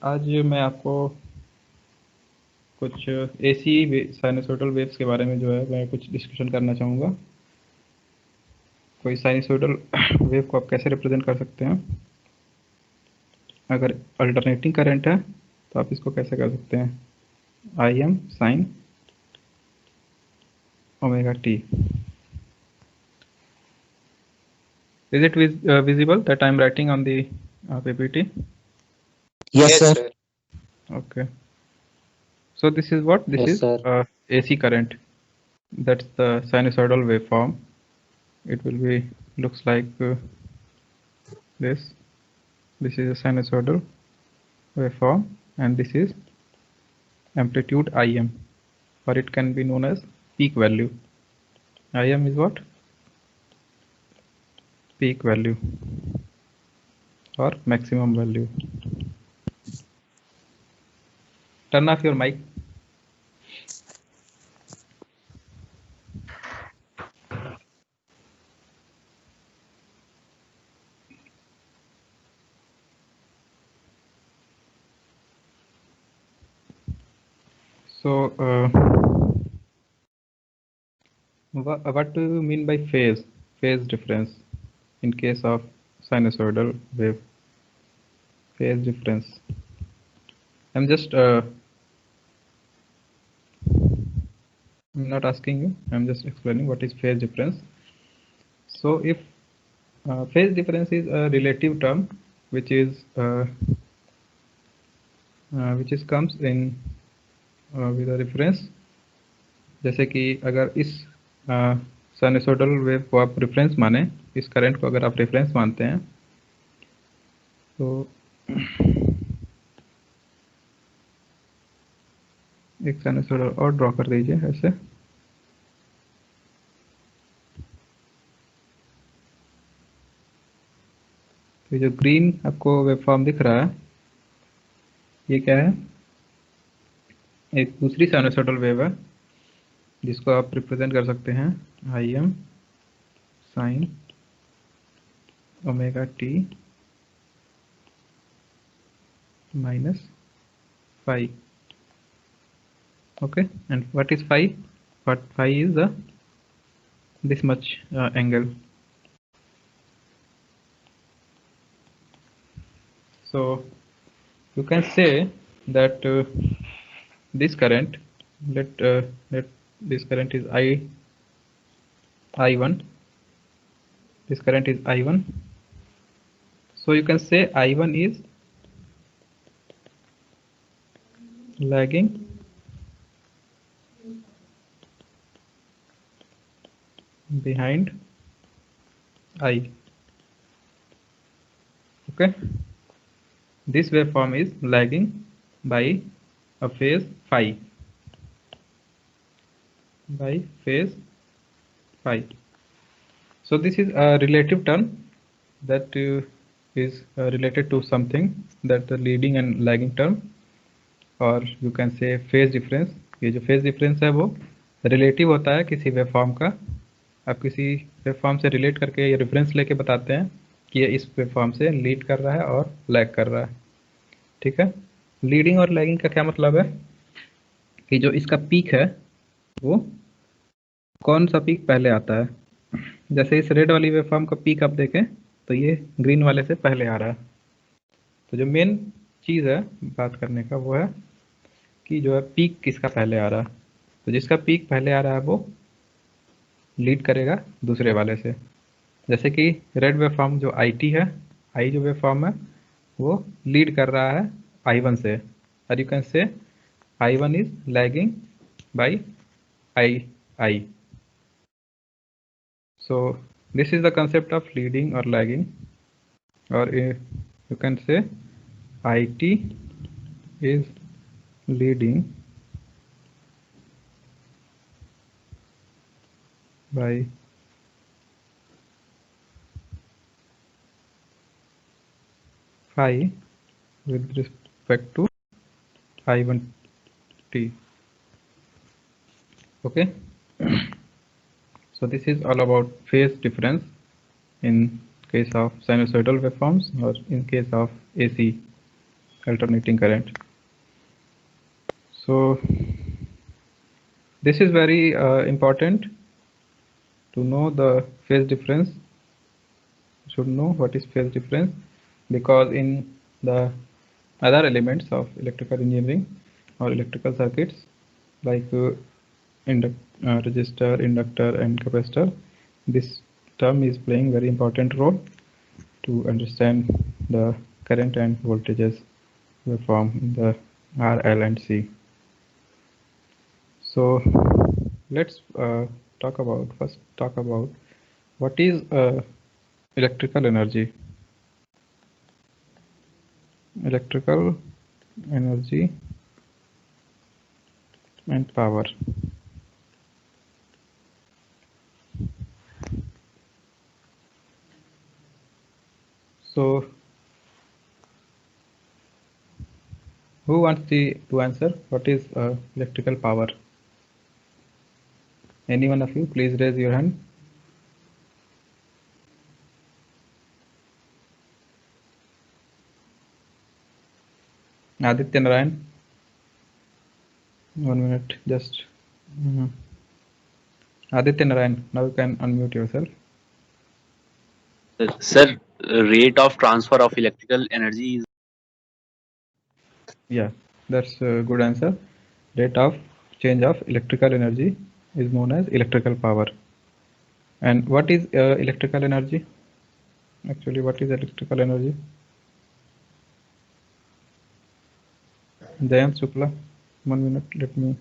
आज मैं आपको कुछ एसी साइनसोइडल वेव्स के बारे में जो है मैं कुछ डिस्कशन करना चाहूँगा। कोई साइनसोइडल वेव को आप कैसे रिप्रेजेंट कर सकते हैं। अगर अल्टरनेटिंग करंट है तो आप इसको कैसे कर सकते हैं, I am sign omega T. Is it visible that I'm writing on the PPT? Yes, sir. Okay. So this is what? This Yes, is sir. AC current. That's the sinusoidal waveform. It will be looks like this. This is a sinusoidal waveform, and this is amplitude Im, or it can be known as peak value. Im is what? Peak value or maximum value. Turn off your mic. So what do you mean by phase difference in case of sinusoidal wave? Phase difference. I'm not asking you, I'm just explaining what is phase difference. So if phase difference is a relative term which comes in with a reference. जैसे कि अगर इस sinusoidal wave को आप reference माने, इस current को अगर आप रेफरेंस मानते हैं तो एक साइनसोइडल और ड्रॉ कर दीजिए ऐसे। तो जो ग्रीन आपको वेवफॉर्म दिख रहा है ये क्या है, एक दूसरी साइनसोइडल वेव है जिसको आप रिप्रेजेंट कर सकते हैं I am sign omega T minus phi. Okay, and what is phi? What phi is this much angle. So you can say that this current, let this current is I1. This current is I1. So you can say I1 is lagging behind I. Okay, this waveform is lagging by a phase phi. So this is a relative term that is related to something, that the leading and lagging term, और you can say phase difference. ये जो phase difference है वो relative होता है किसी waveform का। आप किसी वेवफॉर्म से रिलेट करके ये रेफरेंस लेके बताते हैं कि ये इस वेवफॉर्म से लीड कर रहा है और लैग कर रहा है। ठीक है, लीडिंग और लैगिंग का क्या मतलब है कि जो इसका पीक है वो कौन सा पीक पहले आता है। जैसे इस रेड वाली वेवफॉर्म का पीक आप देखें तो ये ग्रीन वाले से पहले आ रहा है। तो जो मेन चीज़ है बात करने का वो है कि जो है पीक किसका पहले आ रहा है। तो जिसका पीक पहले आ रहा है वो लीड करेगा दूसरे वाले से। जैसे कि रेड वेवफॉर्म जो IT है, आई जो वेवफॉर्म है वो लीड कर रहा है I1 से, और you can say I1 is lagging by I. So this is the concept of leading or lagging, or you can say IT is leading by phi with respect to I1t. Okay, so this is all about phase difference in case of sinusoidal waveforms or in case of AC alternating current. So this is very important to know the phase difference. You should know what is phase difference, because in the other elements of electrical engineering or electrical circuits like resistor, inductor and capacitor, this term is playing very important role to understand the current and voltages waveform in the R, L and C. So let's first talk about what is electrical energy. Electrical energy and power. So who wants to answer what is electrical power? Any one of you, please raise your hand. Aditya Narayan. 1 minute, just. Aditya Narayan, now you can unmute yourself. Sir, rate of transfer of electrical energy is. Yeah, that's a good answer. Rate of change of electrical energy is known as electrical power. And what is electrical energy? Actually, what is electrical energy? Jayant Shukla, 1 minute, let me.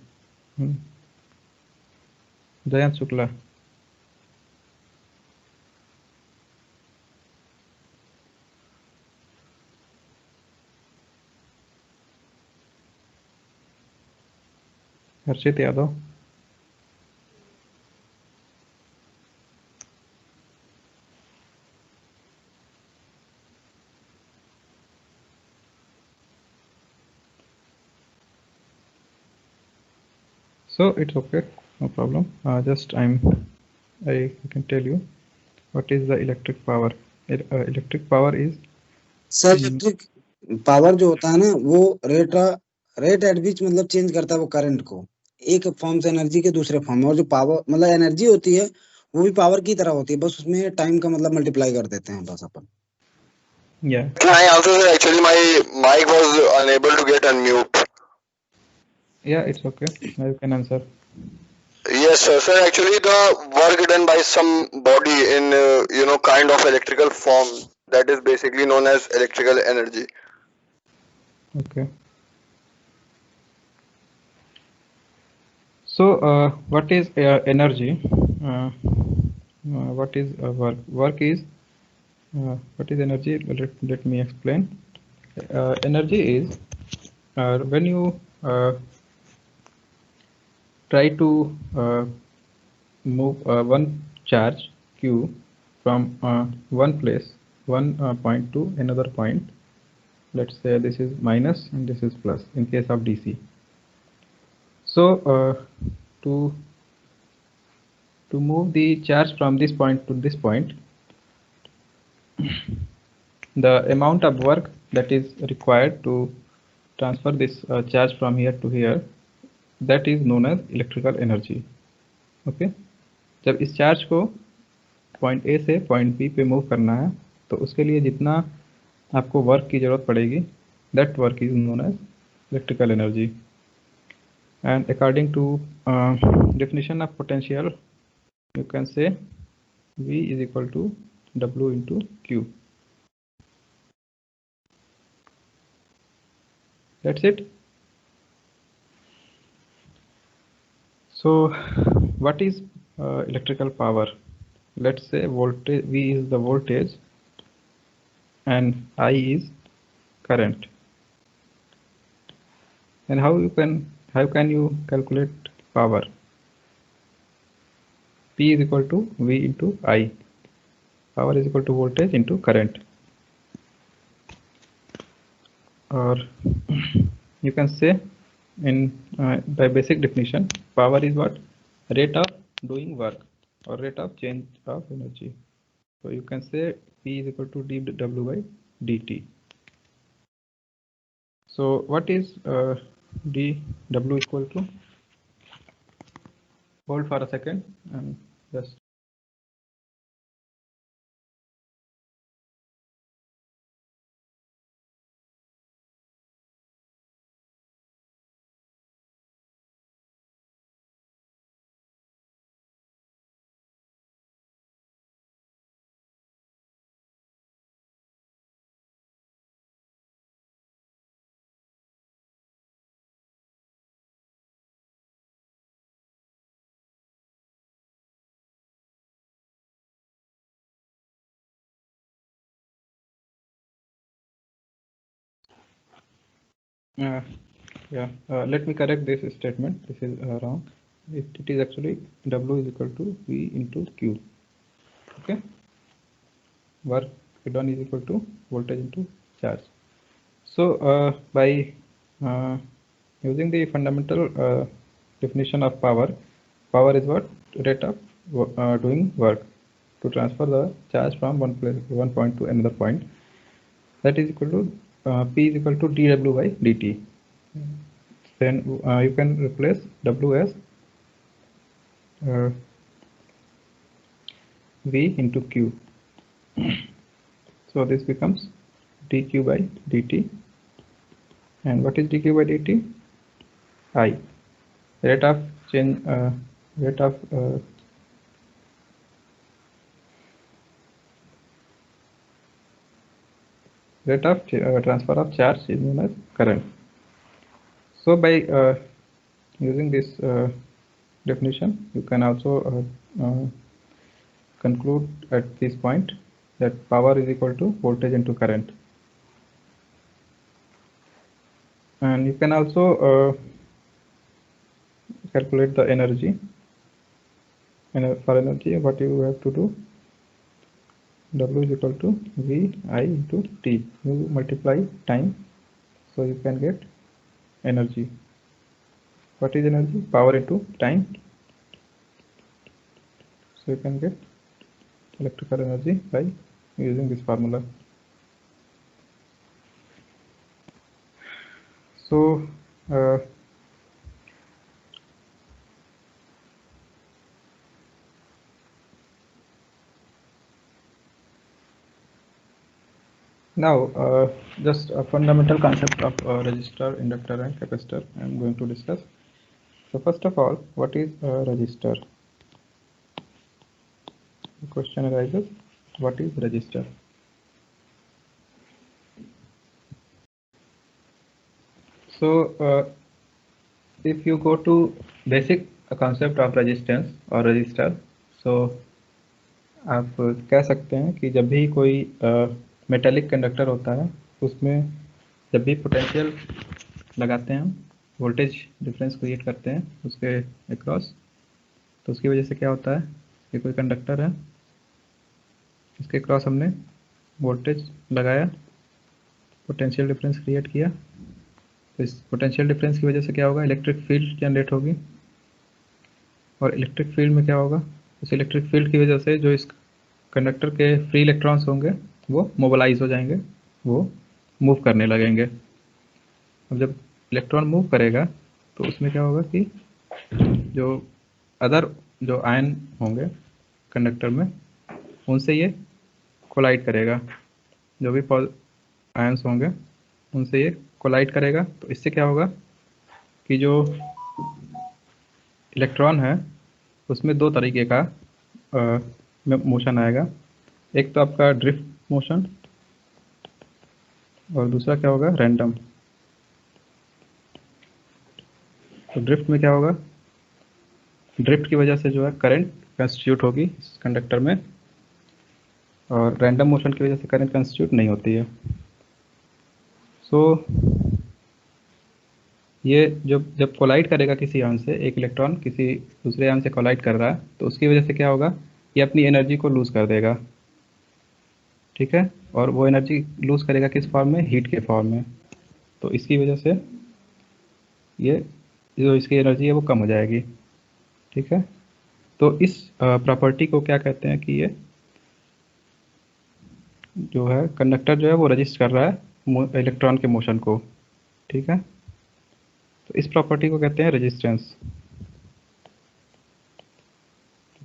Jayant Shukla. Harshit Yadav. So it's okay, no problem. Just I can tell you what is the electric power. Electric power is. Sir electric power जो होता है ना वो rate at विच मतलब change करता है वो current को एक फॉर्म से एनर्जी के दूसरे फॉर्म में, और जो पावर मतलब एनर्जी होती है वो भी पावर की तरह होती है, बस उसमें टाइम का मतलब मल्टीप्लाई कर देते हैं बस अपन. Yeah. Can I answer, sir? Actually, my mic was unable to get unmute. Yeah, it's okay. Now you can answer. Yes, sir. Sir, actually, the work done by some body in kind of electrical form, that is basically known as electrical energy. Okay. So what is energy? What is work? Work is what is energy? Let me explain. Energy is when you try to move one charge q from one place, one point to another point. Let's say this is minus and this is plus in case of DC. So to move the charge from this point to this point, the amount of work that is required to transfer this charge from here to here, that is known as electrical energy. Okay, जब इस charge को point A से point B पे move करना है तो उसके लिए जितना आपको वर्क की जरूरत पड़ेगी, that work is known as electrical energy. And according to definition of potential, you can say V is equal to W into Q. That's it. So what is electrical power? Let's say voltage, V is the voltage and I is current. And how can you calculate power? P is equal to V into I. Power is equal to voltage into current. Or you can say in by basic definition, power is what? Rate of doing work or rate of change of energy. So you can say P is equal to dW by dt. So what is dW equal to? Hold for a second and just let me correct this statement. This is wrong. It is actually W is equal to V into Q. Okay. Work done is equal to voltage into charge. So by using the fundamental definition of power, power is what? Rate of doing work to transfer the charge from one point to another point. That is equal to P is equal to dW by dt. Then you can replace W as V into Q. So this becomes dQ by dt. And what is dQ by dt? I. Rate of change, rate of transfer of charge is known as current. So by using this definition, you can also conclude at this point that power is equal to voltage into current. And you can also calculate the energy. And for energy, what you have to do, W is equal to V I into T. You multiply time, so you can get energy. What is energy? Power into time. So you can get electrical energy by using this formula. So now just a fundamental concept of resistor, inductor and capacitor I am going to discuss. So first of all, what is a resistor? The question arises, what is resistor? So if you go to basic concept of resistance or resistor, so आप कह सकते हैं कि जब भी कोई metallic conductor होता है उसमें जब भी पोटेंशियल लगाते हैं हम, वोल्टेज डिफरेंस क्रिएट करते हैं उसके अक्रॉस, तो उसकी वजह से क्या होता है, ये कोई कंडक्टर है, इसके अक्रॉस हमने वोल्टेज लगाया, पोटेंशियल डिफरेंस क्रिएट किया, तो इस पोटेंशियल डिफरेंस की वजह से क्या होगा, इलेक्ट्रिक फील्ड जनरेट होगी, और इलेक्ट्रिक फील्ड में क्या होगा, उस इलेक्ट्रिक फील्ड की वजह से जो इस कंडक्टर के फ्री इलेक्ट्रॉन्स होंगे वो मोबिलाइज हो जाएंगे, वो मूव करने लगेंगे। अब जब इलेक्ट्रॉन मूव करेगा तो उसमें क्या होगा कि जो आयन होंगे कंडक्टर में उनसे ये कोलाइड करेगा, जो भी आयन्स होंगे उनसे ये कोलाइड करेगा, तो इससे क्या होगा कि जो इलेक्ट्रॉन है उसमें दो तरीके का मोशन आएगा, एक तो आपका ड्रिफ्ट मोशन और दूसरा क्या होगा, रैंडम। तो ड्रिफ्ट में क्या होगा, ड्रिफ्ट की वजह से जो है करंट कंस्टिट्यूट होगी इस कंडक्टर में, और रैंडम मोशन की वजह से करंट कंस्टिट्यूट नहीं होती है। सो ये जब कोलाइड करेगा किसी आयन से, एक इलेक्ट्रॉन किसी दूसरे आयन से कोलाइड कर रहा है, तो उसकी वजह से क्या होगा, ये अपनी एनर्जी को लूज कर देगा, ठीक है, और वो एनर्जी लूज करेगा किस फॉर्म में, हीट के फॉर्म में। तो इसकी वजह से ये जो इसकी एनर्जी है वो कम हो जाएगी, ठीक है। तो इस प्रॉपर्टी को क्या कहते हैं कि ये जो है कंडक्टर जो है वो रजिस्ट कर रहा है इलेक्ट्रॉन के मोशन को, ठीक है, तो इस प्रॉपर्टी को कहते हैं resistance,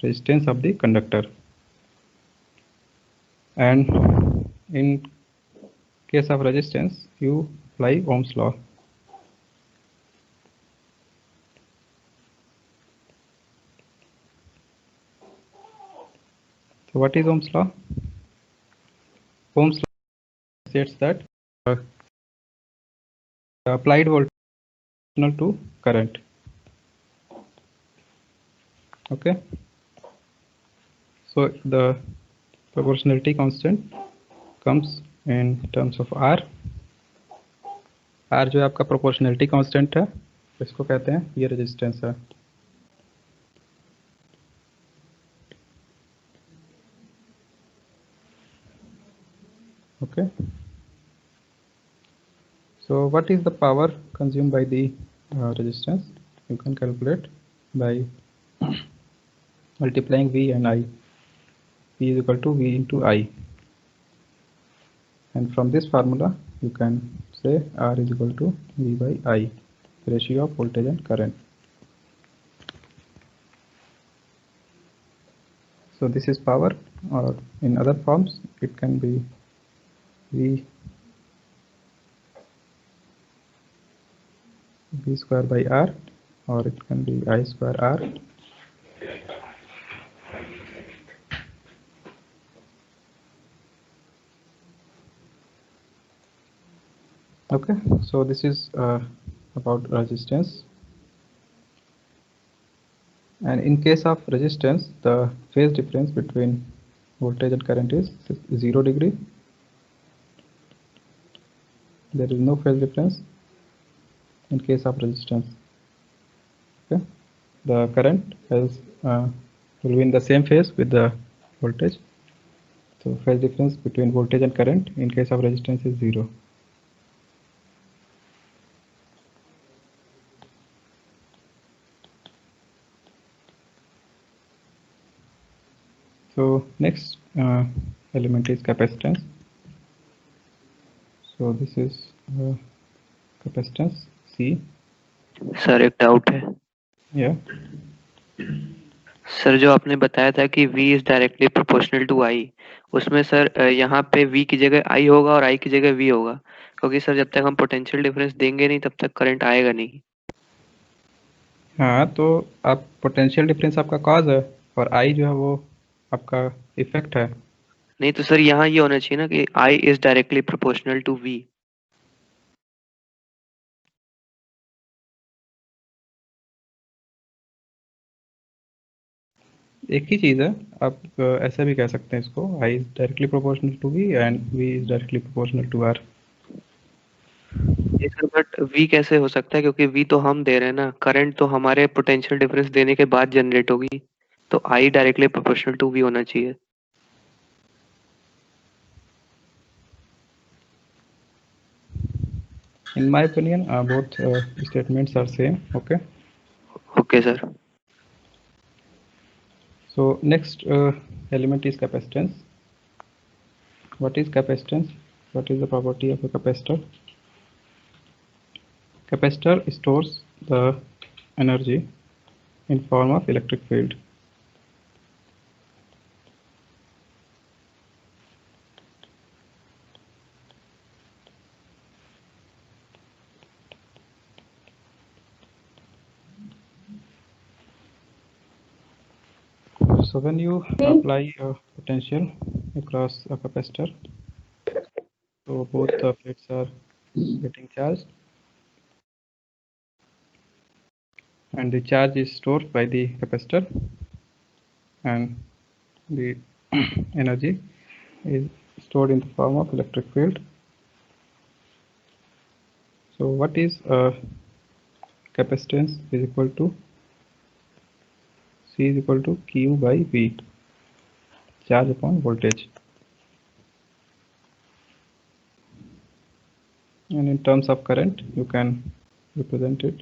resistance of the conductor. And in case of resistance you apply Ohm's law. So what is Ohm's law? Ohm's law states that applied voltage is proportional to current. Okay, so the proportionality constant comes in terms of R. R जो है आपका proportionality constant है, इसको कहते हैं ये resistance है। Okay, so what is the power consumed by the resistance? You can calculate by multiplying V and I. P is equal to V into I, and from this formula you can say R is equal to V by I, ratio of voltage and current. So this is power, or in other forms it can be V square by R, or it can be I square R. Okay, so this is about resistance. And in case of resistance, the phase difference between voltage and current is 0 degree. There is no phase difference in case of resistance. Okay, the current has will be in the same phase with the voltage. So phase difference between voltage and current in case of resistance is 0. So next element is capacitance. So this is capacitance C. Sir एक doubt है Yeah. Sir, जो आपने बताया था कि V is directly proportional to I, उसमें sir यहाँ पे V की जगह I होगा और I की जगह V होगा, क्योंकि सर जब तक हम पोटेंशियल डिफरेंस देंगे नहीं तब तक करंट आएगा नहीं। हाँ, तो आप पोटेंशियल डिफरेंस आपका कॉज है और I जो है वो आपका इफेक्ट है। नहीं तो सर यहाँ ये होना चाहिए ना कि I is directly proportional to V। एक ही चीज़ है, आप ऐसा भी कह सकते हैं इसको, I is directly proportional to V and V is directly proportional to R। ये सर बट V कैसे हो सकता है, क्योंकि V तो हम दे रहे हैं ना, करंट तो हमारे पोटेंशियल डिफरेंस देने के बाद जनरेट होगी, तो I directly proportional to V होना चाहिए। In my opinion, both statements are same. Okay. Okay sir. So next element is capacitance. What is capacitance? What is the property of a capacitor? Capacitor stores the energy in form of electric field. So when you apply a potential across a capacitor, so both the plates are getting charged, and the charge is stored by the capacitor, and the energy is stored in the form of electric field. So what is capacitance is equal to C is equal to Q by V, charge upon voltage. And in terms of current, you can represent it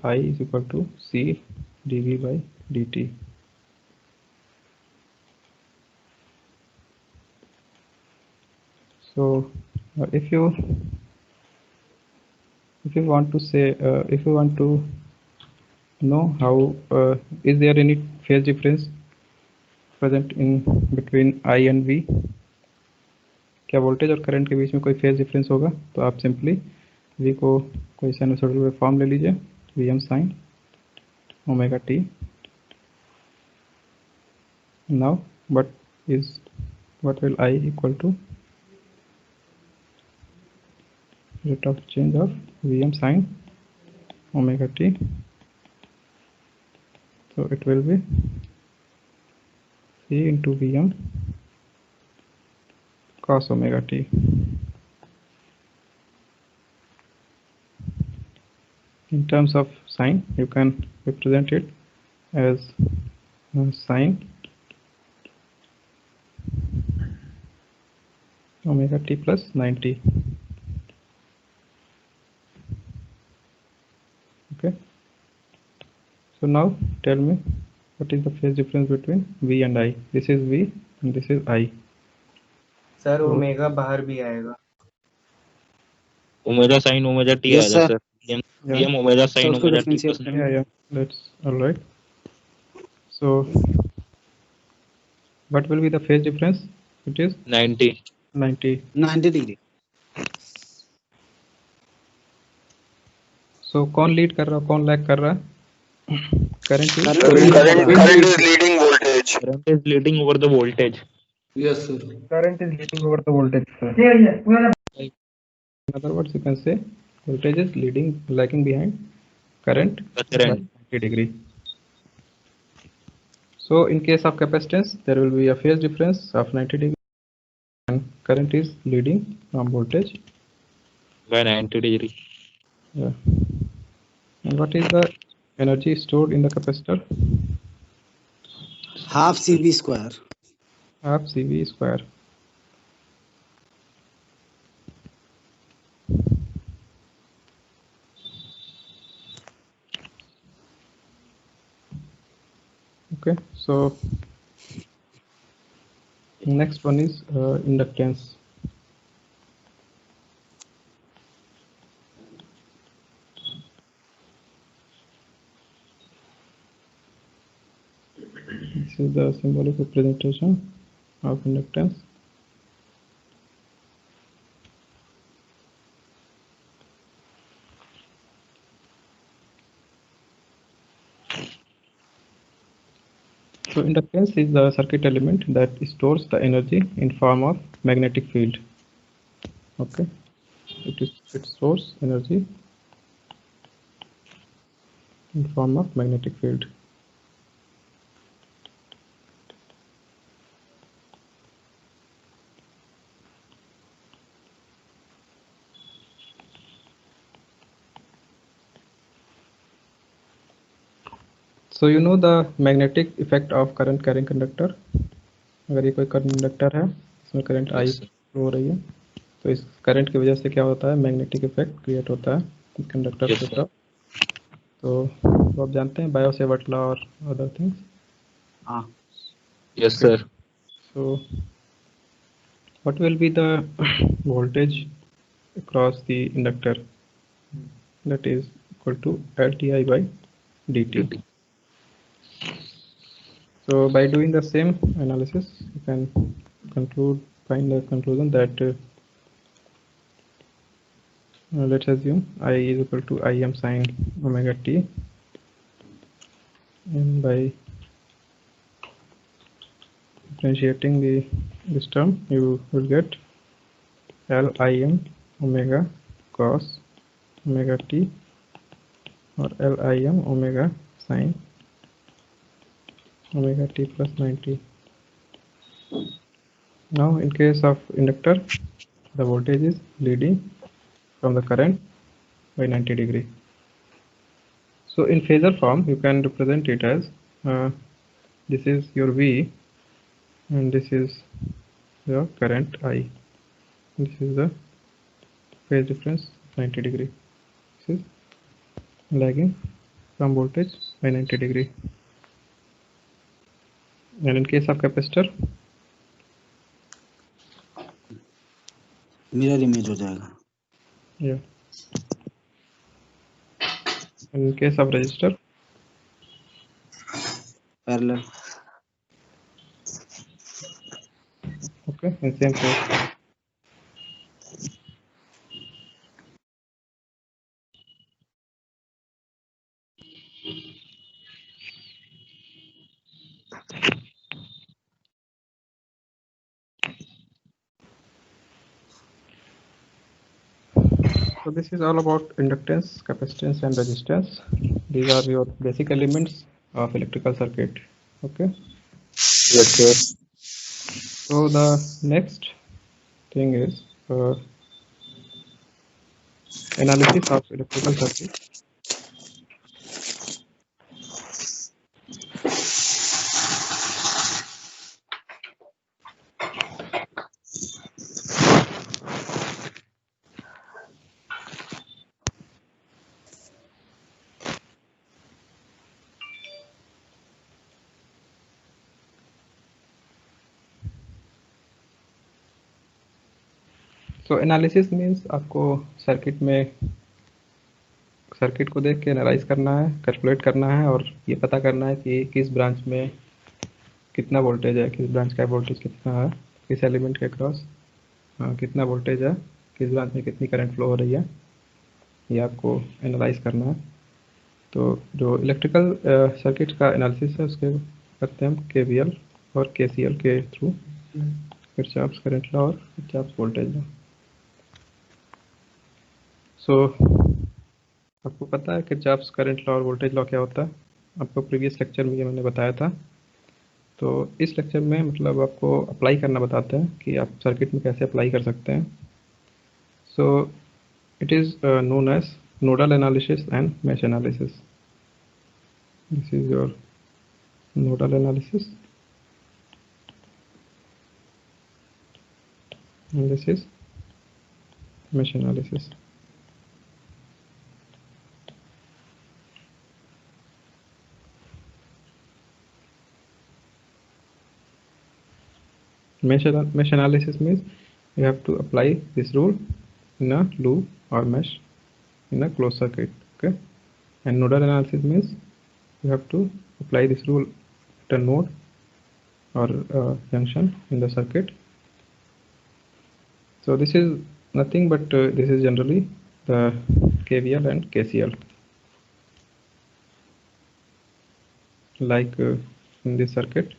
I is equal to C dV by dt. So if you if you want to say, if you want to know how is there any phase difference present in between I and V, क्या voltage और current के बीच में कोई phase difference होगा, तो आप simply V को कोई साइनसॉइडल वेव फॉर्म ले लीजिए, Vm sin omega t. Now what will I equal to rate of change of Vm sin omega t, so it will be C into Vm cos omega t. In terms of sine, you can represent it as sine omega t plus 90. Okay, so now tell me what is the phase difference between V and I. This is V and this is I. Sir omega बाहर भी आएगा, omega sine omega t Yes, आएगा sir. Sir. Yeah. Vm omega sir sine उसको omega t differentiate plus करना. Yeah, that's all right. So what will be the phase difference? It is 90. 90. 90 degree. So कौन lead कर रहा है, कौन lag कर रहा है? Current is Current is leading voltage. Current is leading over the voltage. Yes sir. current is leading over the voltage, sir. In other words, you can say voltage is lagging behind current The by current. 90 degree. So in case of capacitance, there will be a phase difference of 90 degree and current is leading from voltage. By 90 degree. Yeah. And what is the energy stored in the capacitor? Half CV square. Half CV square. Okay, so next one is inductance. This is the symbolic representation of inductance. So inductance is the circuit element that stores the energy in form of magnetic field. Okay, it stores energy in form of magnetic field. So you know the magnetic effect of current carrying conductor. अगर ये कोई conductor है, इसमें current I Yes, sir. Flow हो रही है, तो इस करंट की वजह से क्या होता है, मैग्नेटिक इफेक्ट क्रिएट होता है कंडक्टर Yes, के sir. तरफ. तो आप जानते हैं बायो-सेवर्ट लॉ और अदर थिंग्स. हाँ. Yes, sir. So what will be the voltage across the inductor? That is equal to LTI by dt. So by doing the same analysis, you can find the conclusion that let's assume I is equal to Im sin omega t, and by differentiating this term, you will get Lim omega cos omega t or Lim omega sin omega t plus 90. Now in case of inductor, the voltage is leading from the current by 90 degree. So in phasor form, you can represent it as this is your V and this is your current I. This is the phase difference 90 degree. This is lagging from voltage by 90 degree. And in case of capacitor, mirror image हो जाएगा. yeah, In case of resistor, parallel. okay, in same case. So this is all about inductance, capacitance, and resistance. These are your basic elements of electrical circuit. Okay. Yes, sir. So the next thing is analysis of electrical circuit. So analysis means आपको circuit में circuit को देख के analyse करना है, calculate करना है और ये पता करना है कि किस ब्रांच में कितना वोल्टेज है, किस ब्रांच का वोल्टेज कितना है, किस एलिमेंट के क्रॉस कितना वोल्टेज है, किस ब्रांच में कितनी करंट फ्लो हो रही है, ये आपको एनालाइज करना है। तो जो इलेक्ट्रिकल सर्किट का एनालिसिस है उसके करते हैं हम KVL और KCL के थ्रू, किरचॉफ्स करंट लॉ और किरचॉफ्स वोल्टेज लॉ। सो आपको पता है किरचॉफ्स करंट लॉ और वोल्टेज लॉ क्या होता है? आपको प्रीवियस लेक्चर में ये मैंने बताया था। तो इस लेक्चर में मतलब आपको अप्लाई करना बताते हैं कि आप सर्किट में कैसे अप्लाई कर सकते हैं। So it is known as nodal analysis and mesh analysis. This is your nodal analysis and this is mesh analysis. Mesh analysis means you have to apply this rule in a loop or mesh in a closed circuit. Okay, and nodal analysis means you have to apply this rule at a node or junction in the circuit. So this is nothing but this is generally the KVL and KCL, like in this circuit.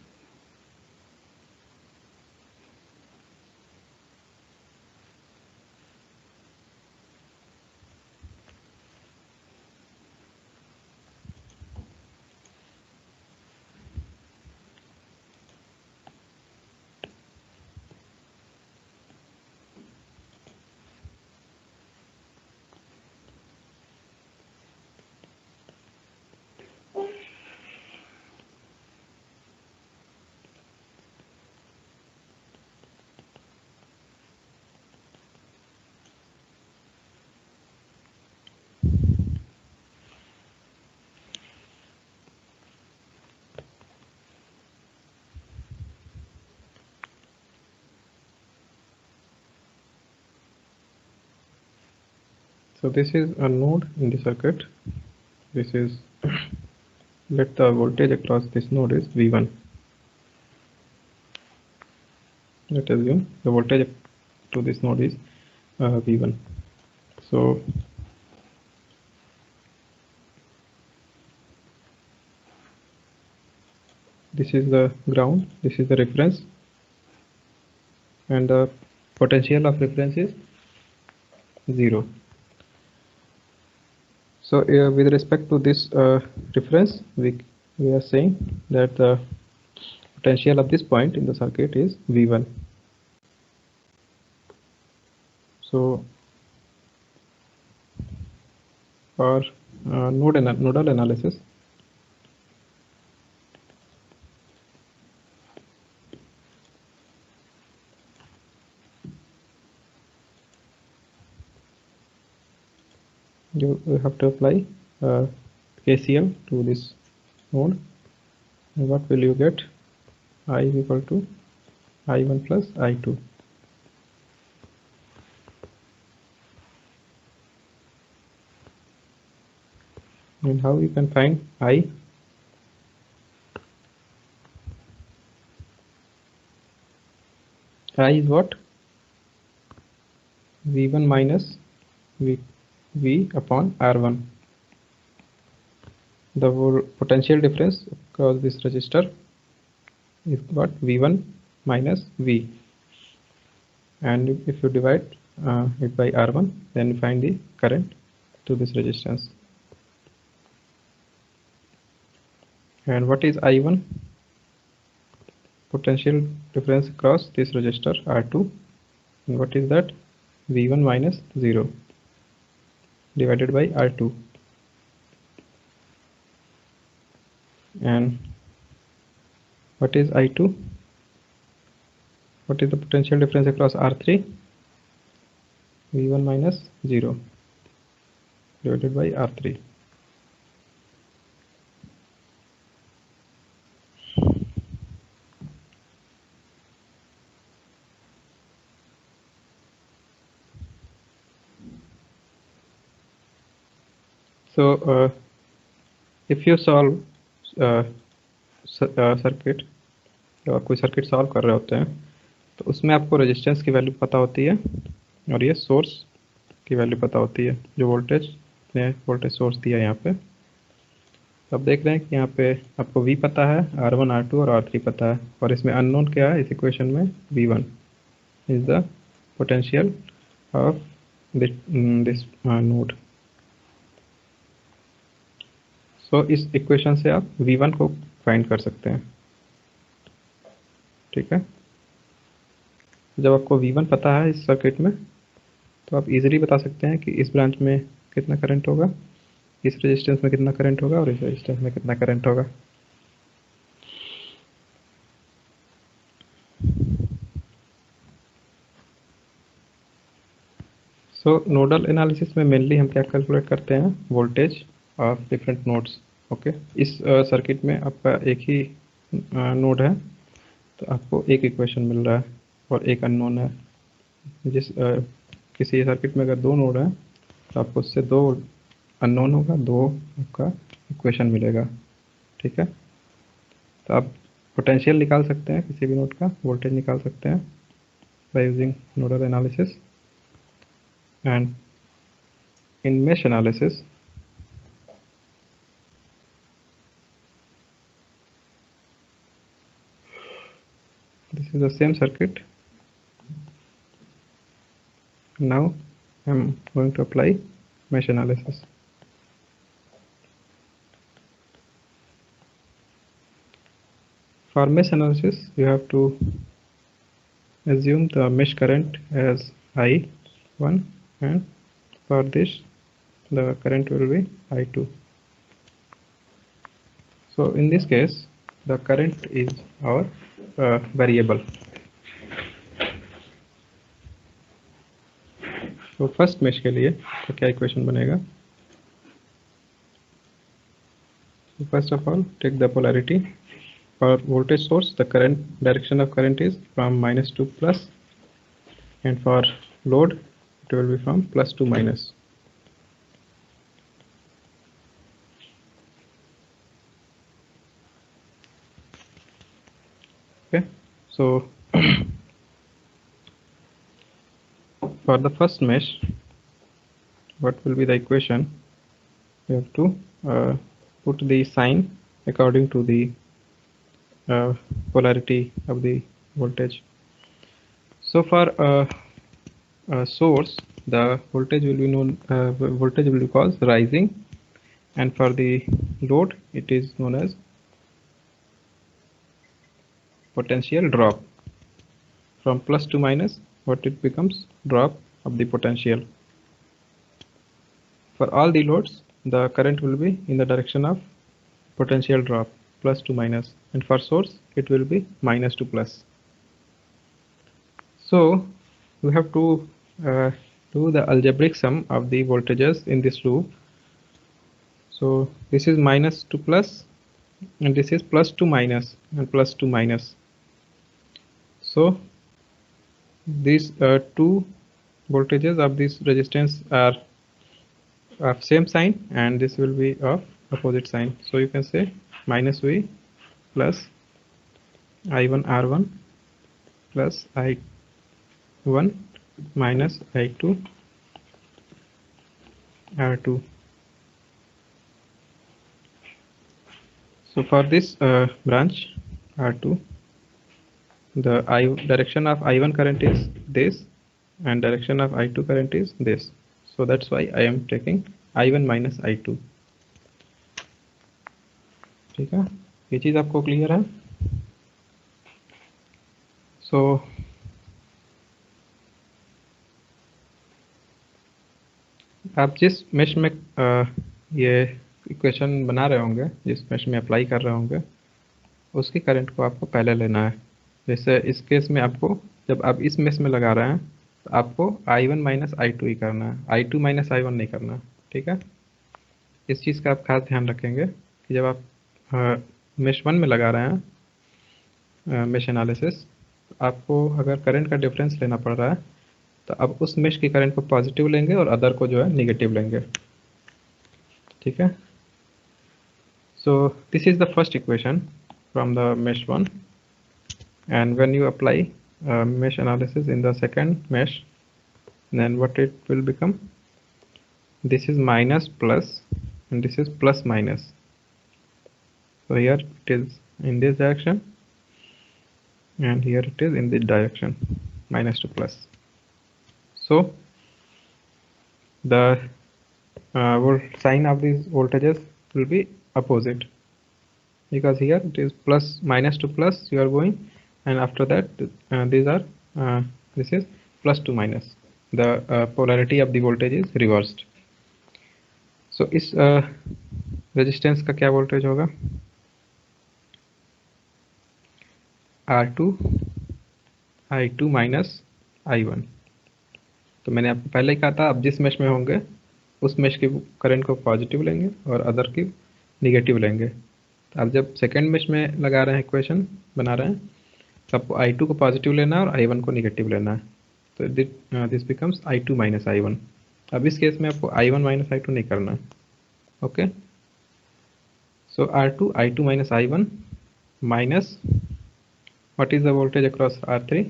So this is a node in the circuit. This is let the voltage across this node is V1. Let us assume the voltage to this node is V1. So this is the ground, this is the reference, and the potential of reference is 0. So with respect to this reference, we are saying that the potential of this point in the circuit is V1. So for nodal analysis, you have to apply KCL to this node, and what will you get? I is equal to I1 plus I2. And how you can find I? I is what? V1 minus V upon R1. The potential difference across this resistor is what? V1 minus V. And if you divide it by R1, then you find the current to this resistance. And what is I1? Potential difference across this resistor R2. And what is that? V1 minus 0 divided by R2. And what is I2? What is the potential difference across R3? V1 minus 0 divided by R3. So if you solve circuit और कोई circuit solve कर रहे होते हैं तो उसमें आपको resistance की वैल्यू पता होती है और ये सोर्स की वैल्यू पता होती है, जो वोल्टेज ने वोल्टेज सोर्स दिया यहाँ पे। तो आप देख रहे हैं कि यहाँ पे आपको V पता है, R1, R2 और R3 पता है, और इसमें अननोन क्या है? इस इक्वेशन में V1 is the potential of this node. So इस इक्वेशन से आप V1 को फाइंड कर सकते हैं, ठीक है। जब आपको V1 पता है इस सर्किट में तो आप इजीली बता सकते हैं कि इस ब्रांच में कितना करंट होगा, इस रेजिस्टेंस में कितना करंट होगा और इस रेजिस्टेंस में कितना करंट होगा। सो नोडल एनालिसिस में मेनली हम क्या कैलकुलेट करते हैं? Voltage of different nodes. Okay, इस सर्किट में आपका एक ही नोड है तो आपको एक इक्वेशन मिल रहा है और एक अननोन है। जिस किसी सर्किट में अगर दो नोड है तो आपको उससे दो अननोन होगा, दो आपका इक्वेशन मिलेगा, ठीक है। तो आप पोटेंशियल निकाल सकते हैं किसी भी नोड का, वोल्टेज निकाल सकते हैं by using nodal analysis. And in mesh analysis this is the same circuit. Now I am going to apply mesh analysis. For mesh analysis you have to assume the mesh current as I1 and for this the current will be I2. So in this case the current is our variable. तो first mesh के लिए तो क्या equation बनेगा? First of all take the polarity for voltage source. The current direction of current is from minus to plus, and for load it will be from plus to minus. Okay, so for the first mesh, what will be the equation? We have to put the sign according to the polarity of the voltage. So for source, the voltage will be known, voltage will be called rising, and for the load it is known as potential drop. From plus to minus, what it becomes? Drop of the potential. For all the loads, the current will be in the direction of potential drop, plus to minus, and for source it will be minus to plus. So we have to do the algebraic sum of the voltages in this loop. So this is minus to plus, and this is plus to minus, and plus to minus. So these two voltages of this resistance are of same sign, and this will be of opposite sign. So you can say minus V plus I1 R1 plus I1 minus I2 R2. So for this branch R2, the direction of I1 current is this and direction of I2 current is this. So that's why I am taking I1 minus I2. ठीक है, ये चीज आपको clear है? सो आप जिस mesh में ये इक्वेशन बना रहे होंगे, जिस मेश में अप्लाई कर रहे होंगे, उसकी करंट को आपको पहले लेना है। जैसे इस केस में आपको, जब आप इस मेश में लगा रहे हैं तो आपको I1 माइनस I2 ही करना है, I2 माइनस I1 नहीं करना। ठीक है, इस चीज़ का आप खास ध्यान रखेंगे कि जब आप मेश 1 में लगा रहे हैं मेश एनालिसिस, आपको अगर करंट का डिफरेंस लेना पड़ रहा है तो अब उस मेश की करंट को पॉजिटिव लेंगे और अदर को जो है निगेटिव लेंगे। ठीक है, so this is the first equation from the mesh 1, and when you apply mesh analysis in the second mesh, then what it will become? This is minus plus and this is plus minus. So here it is in this direction and here it is in this direction, minus to plus. So the sign of these voltages will be opposite, because here it is plus, minus to plus you are going, and after that these are this is plus to minus. The polarity of the voltage is reversed. So इस resistance का क्या voltage होगा? R2 I2 minus I1। तो मैंने आपको पहले ही कहा था, आप जिस मेश में होंगे उस मेश की करंट को पॉजिटिव लेंगे और अदर की निगेटिव लेंगे। तो आप जब सेकेंड मेश में लगा रहे हैं, इक्वेशन बना रहे हैं, तो आपको I2 को पॉजिटिव लेना है और I1 को निगेटिव लेना है। तो this becomes I2 minus I1। अब इस केस में आपको I1 माइनस I2 नहीं करना है। Okay, so R2 I2 minus I1 minus what is the voltage across R3?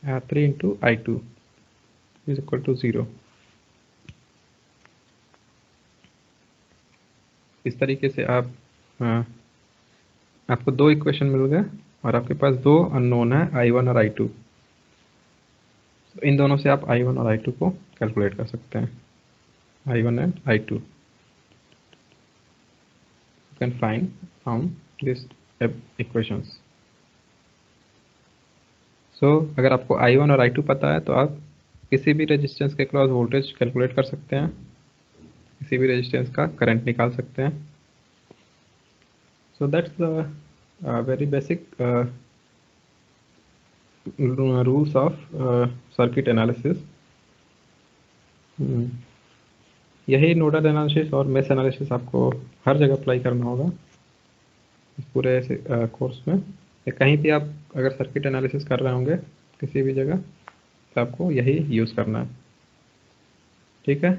R3 into I2 is equal to 0। इस तरीके से आप आपको दो इक्वेशन मिल गए और आपके पास दो अननोन है, I1 और I2। इन दोनों से आप I1 और I2 को कैलकुलेट कर सकते हैं, I1 and I2। You can find from this equations. So अगर आपको I1 और I2 पता है तो आप किसी भी रेजिस्टेंस के अक्रॉस वोल्टेज कैलकुलेट कर सकते हैं, किसी भी रेजिस्टेंस का करंट निकाल सकते हैं। So that's the very basic rules of circuit analysis। यही नोडल एनालिसिस और मेश एनालिसिस आपको हर जगह अप्लाई करना होगा इस पूरे कोर्स में। या कहीं भी आप अगर सर्किट एनालिसिस कर रहे होंगे किसी भी जगह, तो आपको यही यूज़ करना है। ठीक है।